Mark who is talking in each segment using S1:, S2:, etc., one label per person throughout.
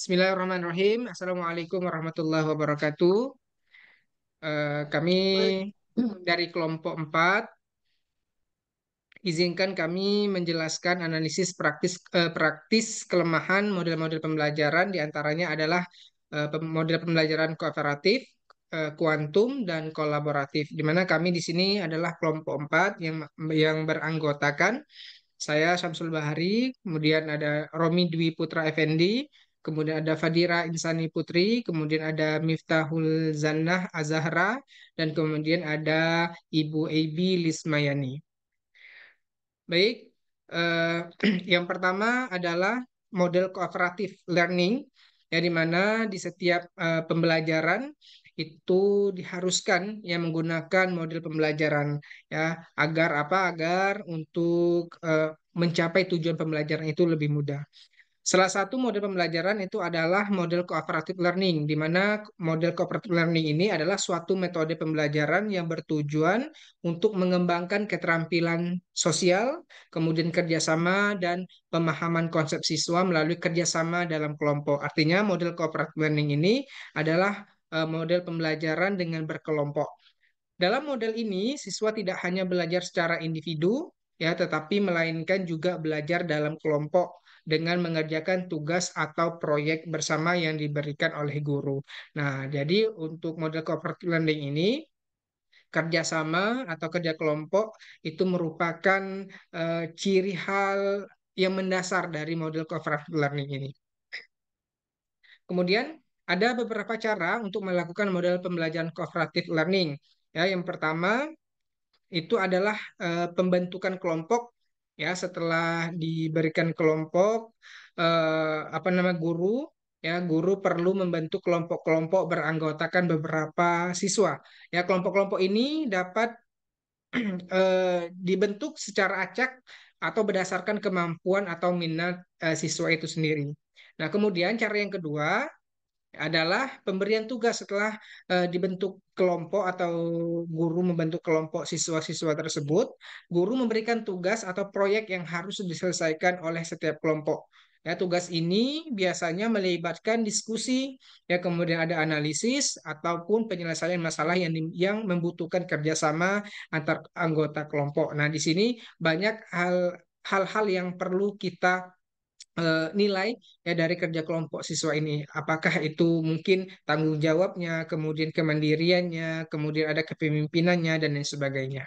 S1: Bismillahirrahmanirrahim. Assalamualaikum warahmatullahi wabarakatuh. Kami dari kelompok 4 izinkan kami menjelaskan analisis praktis kelemahan model-model pembelajaran, di antaranya adalah model pembelajaran kooperatif, kuantum, dan kolaboratif. Di mana kami di sini adalah kelompok 4 yang beranggotakan saya Syamsul Bahari, kemudian ada Romi Dwi Putra Effendi, kemudian ada Fadira Insani Putri, kemudian ada Miftahul Zannah Azahra, dan kemudian ada Ibu Ebi Lismayani. Baik, eh, yang pertama adalah model cooperative learning, ya, di mana di setiap pembelajaran itu diharuskan yang menggunakan model pembelajaran, ya, agar apa? Agar untuk mencapai tujuan pembelajaran itu lebih mudah. Salah satu model pembelajaran itu adalah model cooperative learning, di mana model cooperative learning ini adalah suatu metode pembelajaran yang bertujuan untuk mengembangkan keterampilan sosial, kemudian kerjasama dan pemahaman konsep siswa melalui kerjasama dalam kelompok. Artinya model cooperative learning ini adalah model pembelajaran dengan berkelompok. Dalam model ini, siswa tidak hanya belajar secara individu, ya, tetapi melainkan juga belajar dalam kelompok dengan mengerjakan tugas atau proyek bersama yang diberikan oleh guru. Nah, jadi untuk model cooperative learning ini, kerjasama atau kerja kelompok itu merupakan ciri hal yang mendasar dari model cooperative learning ini. Kemudian ada beberapa cara untuk melakukan model pembelajaran cooperative learning. Ya, yang pertama itu adalah pembentukan kelompok, ya, setelah diberikan kelompok, apa nama, guru, ya, guru perlu membentuk kelompok-kelompok beranggotakan beberapa siswa, ya. Kelompok-kelompok ini dapat dibentuk secara acak atau berdasarkan kemampuan atau minat siswa itu sendiri. Nah, kemudian cara yang kedua adalah pemberian tugas setelah dibentuk kelompok atau guru membentuk kelompok siswa-siswa tersebut, guru memberikan tugas atau proyek yang harus diselesaikan oleh setiap kelompok. Ya, tugas ini biasanya melibatkan diskusi, ya, kemudian ada analisis ataupun penyelesaian masalah yang membutuhkan kerjasama antar anggota kelompok. Nah, di sini banyak hal-hal yang perlu kita nilai, ya, dari kerja kelompok siswa ini. Apakah itu mungkin tanggung jawabnya, kemudian kemandiriannya, kemudian ada kepemimpinannya, dan lain sebagainya.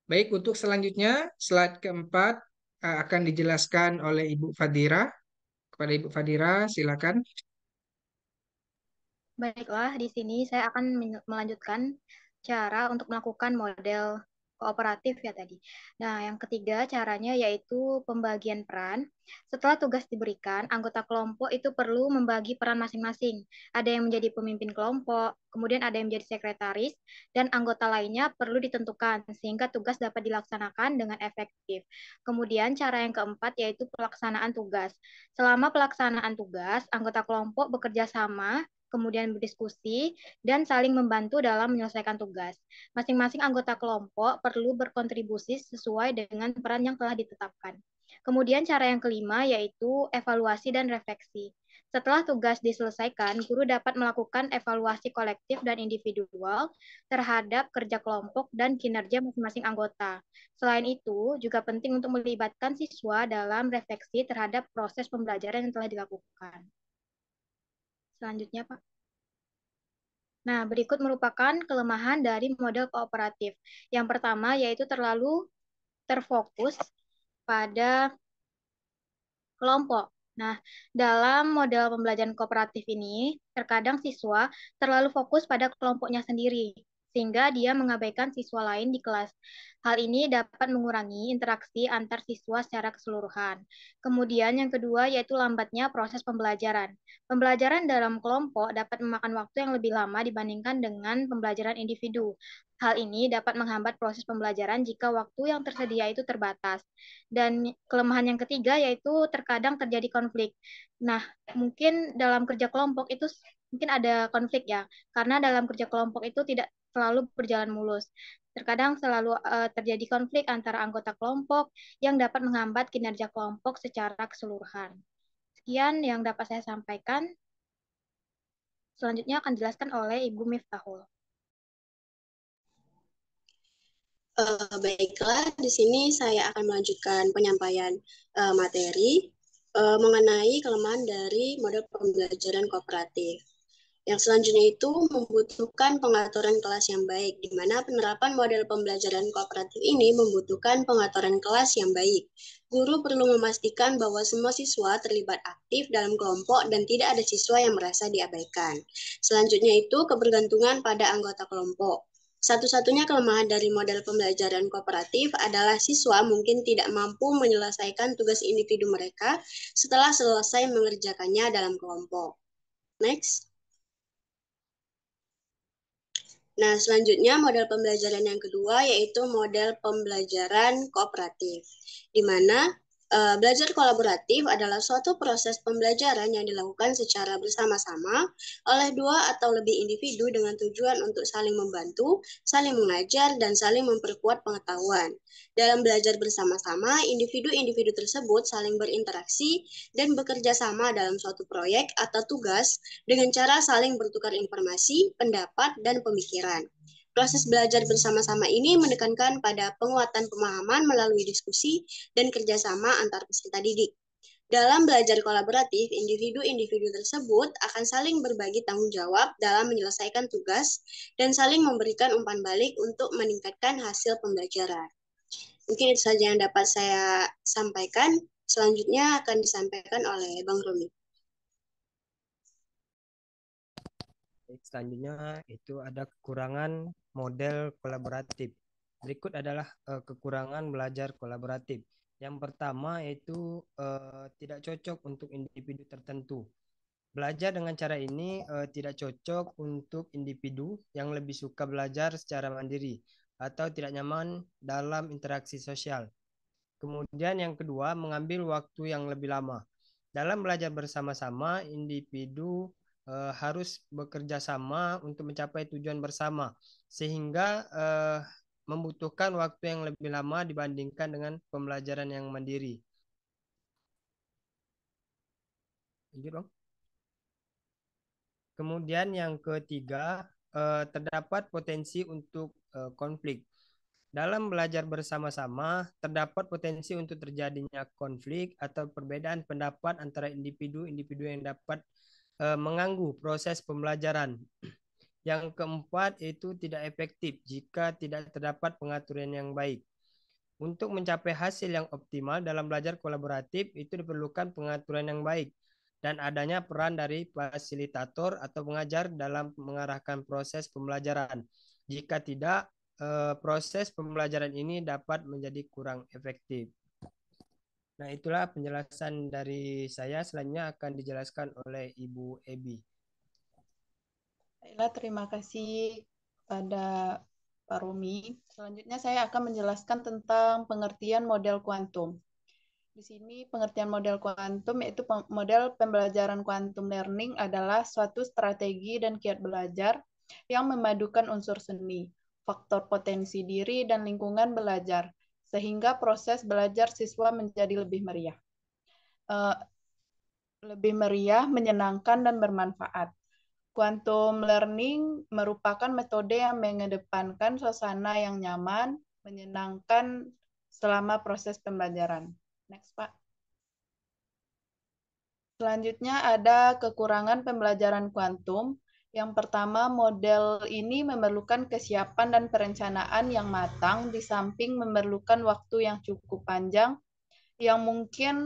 S1: Baik, untuk selanjutnya, slide keempat akan dijelaskan oleh Ibu Fadira. Kepada Ibu Fadira, silakan.
S2: Baiklah, di sini saya akan melanjutkan cara untuk melakukan model kooperatif ya tadi. Nah, yang ketiga caranya yaitu pembagian peran. Setelah tugas diberikan, anggota kelompok itu perlu membagi peran masing-masing. Ada yang menjadi pemimpin kelompok, kemudian ada yang menjadi sekretaris, dan anggota lainnya perlu ditentukan sehingga tugas dapat dilaksanakan dengan efektif. Kemudian cara yang keempat yaitu pelaksanaan tugas. Selama pelaksanaan tugas, anggota kelompok bekerja sama, kemudian berdiskusi, dan saling membantu dalam menyelesaikan tugas. Masing-masing anggota kelompok perlu berkontribusi sesuai dengan peran yang telah ditetapkan. Kemudian cara yang kelima yaitu evaluasi dan refleksi. Setelah tugas diselesaikan, guru dapat melakukan evaluasi kolektif dan individual terhadap kerja kelompok dan kinerja masing-masing anggota. Selain itu, juga penting untuk melibatkan siswa dalam refleksi terhadap proses pembelajaran yang telah dilakukan. Selanjutnya, Pak. Nah, berikut merupakan kelemahan dari model kooperatif. Yang pertama yaitu terlalu terfokus pada kelompok. Nah, dalam model pembelajaran kooperatif ini, terkadang siswa terlalu fokus pada kelompoknya sendiri, sehingga dia mengabaikan siswa lain di kelas. Hal ini dapat mengurangi interaksi antar siswa secara keseluruhan. Kemudian yang kedua yaitu lambatnya proses pembelajaran. Pembelajaran dalam kelompok dapat memakan waktu yang lebih lama dibandingkan dengan pembelajaran individu. Hal ini dapat menghambat proses pembelajaran jika waktu yang tersedia itu terbatas. Dan kelemahan yang ketiga yaitu terkadang terjadi konflik. Nah, mungkin dalam kerja kelompok itu mungkin ada konflik ya, karena dalam kerja kelompok itu tidak selalu berjalan mulus. Terkadang selalu terjadi konflik antara anggota kelompok yang dapat menghambat kinerja kelompok secara keseluruhan. Sekian yang dapat saya sampaikan. Selanjutnya akan dijelaskan oleh Ibu Miftahul.
S3: Baiklah, di sini saya akan melanjutkan penyampaian materi mengenai kelemahan dari model pembelajaran kooperatif. Yang selanjutnya itu membutuhkan pengaturan kelas yang baik, di mana penerapan model pembelajaran kooperatif ini membutuhkan pengaturan kelas yang baik. Guru perlu memastikan bahwa semua siswa terlibat aktif dalam kelompok dan tidak ada siswa yang merasa diabaikan. Selanjutnya itu kebergantungan pada anggota kelompok. Satu-satunya kelemahan dari model pembelajaran kooperatif adalah siswa mungkin tidak mampu menyelesaikan tugas individu mereka setelah selesai mengerjakannya dalam kelompok. Next. Nah, selanjutnya model pembelajaran yang kedua yaitu model pembelajaran kooperatif, di mana belajar kolaboratif adalah suatu proses pembelajaran yang dilakukan secara bersama-sama oleh dua atau lebih individu dengan tujuan untuk saling membantu, saling mengajar, dan saling memperkuat pengetahuan. Dalam belajar bersama-sama, individu-individu tersebut saling berinteraksi dan bekerja sama dalam suatu proyek atau tugas dengan cara saling bertukar informasi, pendapat, dan pemikiran. Proses belajar bersama-sama ini menekankan pada penguatan pemahaman melalui diskusi dan kerjasama antar peserta didik. Dalam belajar kolaboratif, individu-individu tersebut akan saling berbagi tanggung jawab dalam menyelesaikan tugas dan saling memberikan umpan balik untuk meningkatkan hasil pembelajaran. Mungkin itu saja yang dapat saya sampaikan. Selanjutnya akan disampaikan oleh Bang Romi.
S4: Selanjutnya itu ada kekurangan model kolaboratif. Berikut adalah kekurangan belajar kolaboratif. Yang pertama itu tidak cocok untuk individu tertentu. Belajar dengan cara ini tidak cocok untuk individu yang lebih suka belajar secara mandiri atau tidak nyaman dalam interaksi sosial. Kemudian yang kedua, mengambil waktu yang lebih lama. Dalam belajar bersama-sama, individu harus bekerja sama untuk mencapai tujuan bersama, sehingga membutuhkan waktu yang lebih lama dibandingkan dengan pembelajaran yang mandiri. Lanjut, Bang. Kemudian yang ketiga, terdapat potensi untuk konflik. Dalam belajar bersama-sama, terdapat potensi untuk terjadinya konflik atau perbedaan pendapat antara individu-individu yang dapat mengganggu proses pembelajaran. Yang keempat, itu tidak efektif jika tidak terdapat pengaturan yang baik. Untuk mencapai hasil yang optimal dalam belajar kolaboratif, itu diperlukan pengaturan yang baik dan adanya peran dari fasilitator atau pengajar dalam mengarahkan proses pembelajaran. Jika tidak, proses pembelajaran ini dapat menjadi kurang efektif. Nah, itulah penjelasan dari saya. Selanjutnya akan dijelaskan oleh Ibu Ebi.
S5: Baiklah, terima kasih pada Pak Rumi. Selanjutnya saya akan menjelaskan tentang pengertian model kuantum. Di sini pengertian model kuantum yaitu model pembelajaran kuantum learning adalah suatu strategi dan kiat belajar yang memadukan unsur seni, faktor potensi diri, dan lingkungan belajar, sehingga proses belajar siswa menjadi lebih meriah. Menyenangkan, dan bermanfaat. Quantum learning merupakan metode yang mengedepankan suasana yang nyaman, menyenangkan selama proses pembelajaran. Next, Pak. Selanjutnya ada kekurangan pembelajaran kuantum. Yang pertama, model ini memerlukan kesiapan dan perencanaan yang matang, di samping memerlukan waktu yang cukup panjang, yang mungkin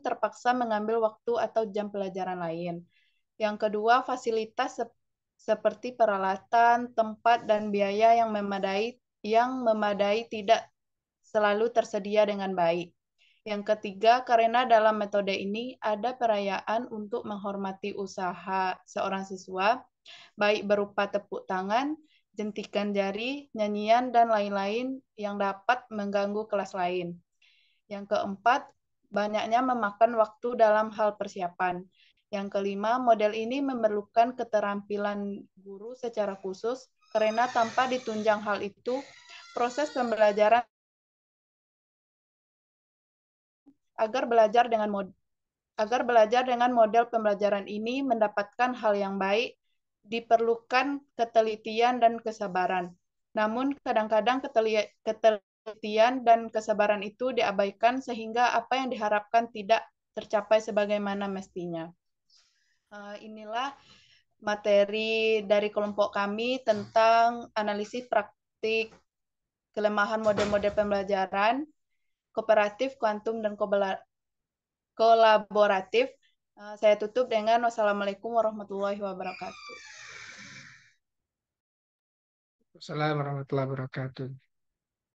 S5: terpaksa mengambil waktu atau jam pelajaran lain. Yang kedua, fasilitas seperti peralatan, tempat, dan biaya yang memadai tidak selalu tersedia dengan baik. Yang ketiga, karena dalam metode ini ada perayaan untuk menghormati usaha seorang siswa, baik berupa tepuk tangan, jentikan jari, nyanyian, dan lain-lain yang dapat mengganggu kelas lain. Yang keempat, banyaknya memakan waktu dalam hal persiapan. Yang kelima, model ini memerlukan keterampilan guru secara khusus, karena tanpa ditunjang hal itu, proses pembelajaran agar belajar dengan Agar belajar dengan model pembelajaran ini mendapatkan hal yang baik, diperlukan ketelitian dan kesabaran. Namun kadang-kadang ketelitian dan kesabaran itu diabaikan sehingga apa yang diharapkan tidak tercapai sebagaimana mestinya. Inilah materi dari kelompok kami tentang analisis praktik kelemahan model-model pembelajaran kooperatif, kuantum, dan kolaboratif. Saya tutup dengan wassalamualaikum warahmatullahi wabarakatuh.
S1: Assalamualaikum warahmatullahi wabarakatuh.